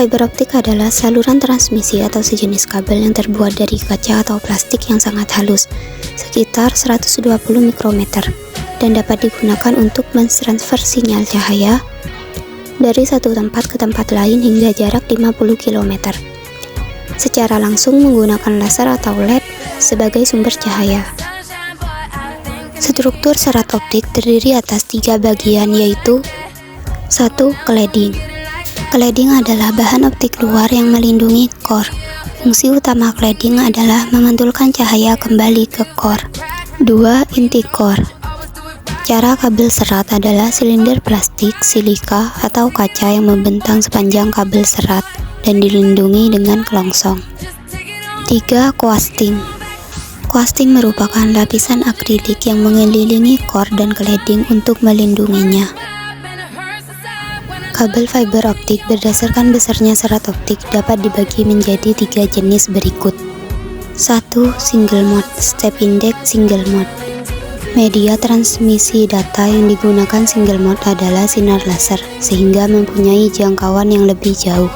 Fiber optik adalah saluran transmisi atau sejenis kabel yang terbuat dari kaca atau plastik yang sangat halus, sekitar 120 mikrometer, dan dapat digunakan untuk mentransfer sinyal cahaya dari satu tempat ke tempat lain hingga jarak 50 km, secara langsung menggunakan laser atau LED sebagai sumber cahaya. Struktur serat optik terdiri atas 3 bagian, yaitu 1. Cladding. Cladding adalah bahan optik luar yang melindungi core. Fungsi utama cladding adalah memantulkan cahaya kembali ke core. 2. Inti core. Cara kabel serat adalah silinder plastik, silika, atau kaca yang membentang sepanjang kabel serat dan dilindungi dengan kelongsong. 3. Coasting. Coasting merupakan lapisan akrilik yang mengelilingi core dan cladding untuk melindunginya. Kabel fiber optik berdasarkan besarnya serat optik dapat dibagi menjadi 3 jenis berikut. 1. Single mode, step index single mode. Media transmisi data yang digunakan single mode adalah sinar laser, sehingga mempunyai jangkauan yang lebih jauh.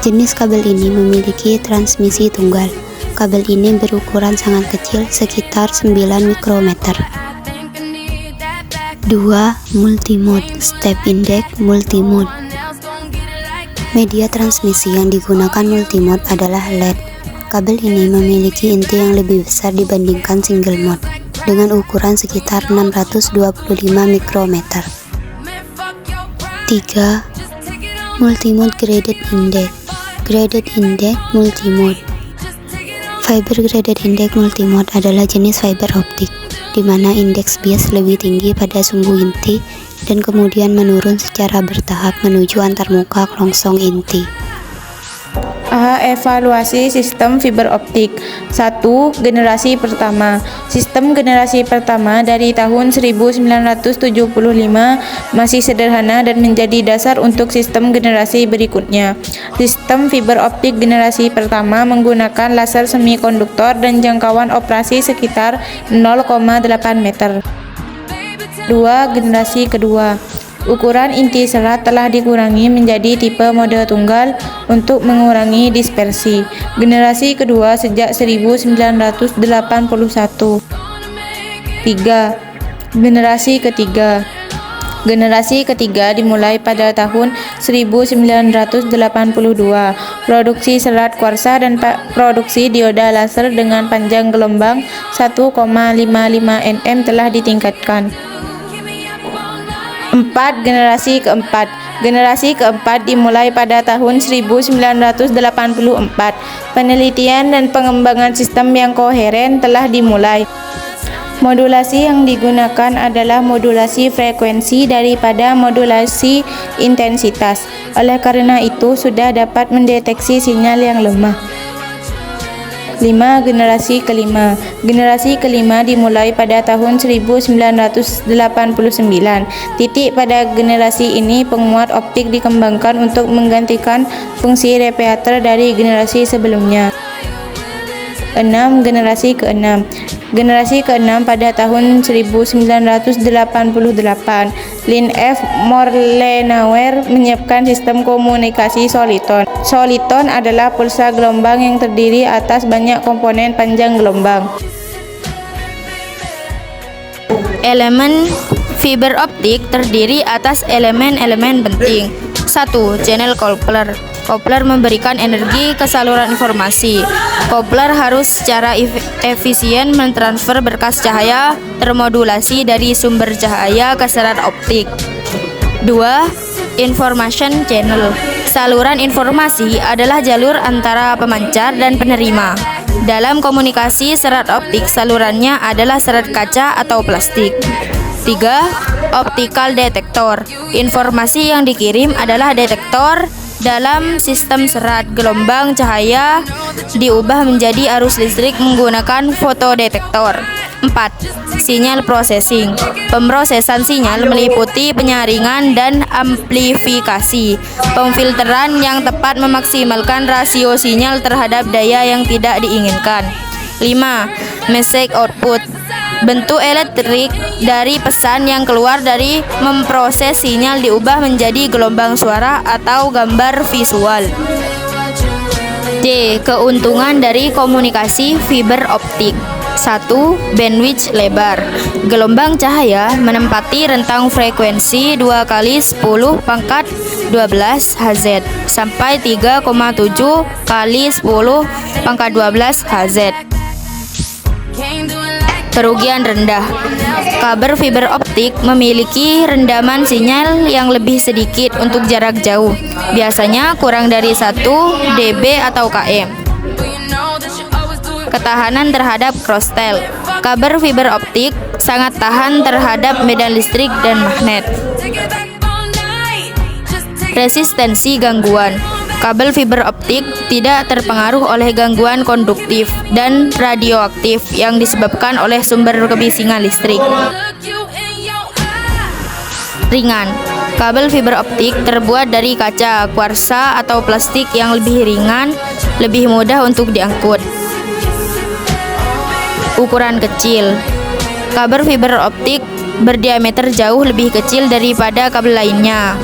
Jenis kabel ini memiliki transmisi tunggal. Kabel ini berukuran sangat kecil, sekitar 9 mikrometer. 2. Multimode, step index multimode. Media transmisi yang digunakan multimode adalah LED. Kabel ini memiliki inti yang lebih besar dibandingkan single mode, dengan ukuran sekitar 625 mikrometer. 3. Multimode graded index. Graded index multimode. Fiber graded index multimode adalah jenis fiber optik di mana indeks bias lebih tinggi pada sumbu inti dan kemudian menurun secara bertahap menuju antarmuka kelongsong inti. Evaluasi sistem fiber optik. 1. Generasi pertama. Sistem generasi pertama dari tahun 1975 masih sederhana dan menjadi dasar untuk sistem generasi berikutnya. Sistem fiber optik generasi pertama menggunakan laser semikonduktor dan jangkauan operasi sekitar 0,8 meter. 2. Generasi kedua. Ukuran inti serat telah dikurangi menjadi tipe mode tunggal untuk mengurangi dispersi. Generasi kedua sejak 1981. 3. Generasi ketiga. Generasi ketiga dimulai pada tahun 1982. Produksi serat kuarsa dan produksi dioda laser dengan panjang gelombang 1,55 nm telah ditingkatkan. 4. Generasi keempat. Generasi keempat dimulai pada tahun 1984. Penelitian dan pengembangan sistem yang koheren telah dimulai. Modulasi yang digunakan adalah modulasi frekuensi daripada modulasi intensitas. Oleh karena itu, sudah dapat mendeteksi sinyal yang lemah. 5. Generasi kelima. Generasi kelima dimulai pada tahun 1989. Titik pada generasi ini penguat optik dikembangkan untuk menggantikan fungsi repeater dari generasi sebelumnya. 6. Generasi keenam. Generasi keenam pada tahun 1988. Lin F. Morlenauer menyiapkan sistem komunikasi soliton. Soliton adalah pulsa gelombang yang terdiri atas banyak komponen panjang gelombang. Elemen fiber optik terdiri atas elemen-elemen penting. 1. Channel coupler. Coupler memberikan energi ke saluran informasi. Coupler harus secara efisien mentransfer berkas cahaya termodulasi dari sumber cahaya ke serat optik. 2. Information channel. Saluran informasi adalah jalur antara pemancar dan penerima. Dalam komunikasi serat optik, salurannya adalah serat kaca atau plastik. 3. Optical detector. Informasi yang dikirim adalah detektor. Dalam sistem serat, gelombang cahaya diubah menjadi arus listrik menggunakan fotodetektor. 4. Sinyal processing. Pemrosesan sinyal meliputi penyaringan dan amplifikasi. Pemfilteran yang tepat memaksimalkan rasio sinyal terhadap daya yang tidak diinginkan. 5. Message output. Bentuk elektrik dari pesan yang keluar dari memproses sinyal diubah menjadi gelombang suara atau gambar visual. D. Keuntungan dari komunikasi fiber optik. 1. Bandwidth lebar. Gelombang cahaya menempati rentang frekuensi 2 kali 10 pangkat 12 Hz sampai 3,7 kali 10 pangkat 12 Hz. Kerugian rendah. Kabel fiber optik memiliki rendaman sinyal yang lebih sedikit untuk jarak jauh, biasanya kurang dari 1 dB atau km. Ketahanan terhadap crosstalk. Kabel fiber optik sangat tahan terhadap medan listrik dan magnet. Resistensi gangguan. Kabel fiber optik tidak terpengaruh oleh gangguan konduktif dan radioaktif yang disebabkan oleh sumber kebisingan listrik. Ringan. Kabel fiber optik terbuat dari kaca, kuarsa, atau plastik yang lebih ringan, lebih mudah untuk diangkut. Ukuran kecil. Kabel fiber optik berdiameter jauh lebih kecil daripada kabel lainnya.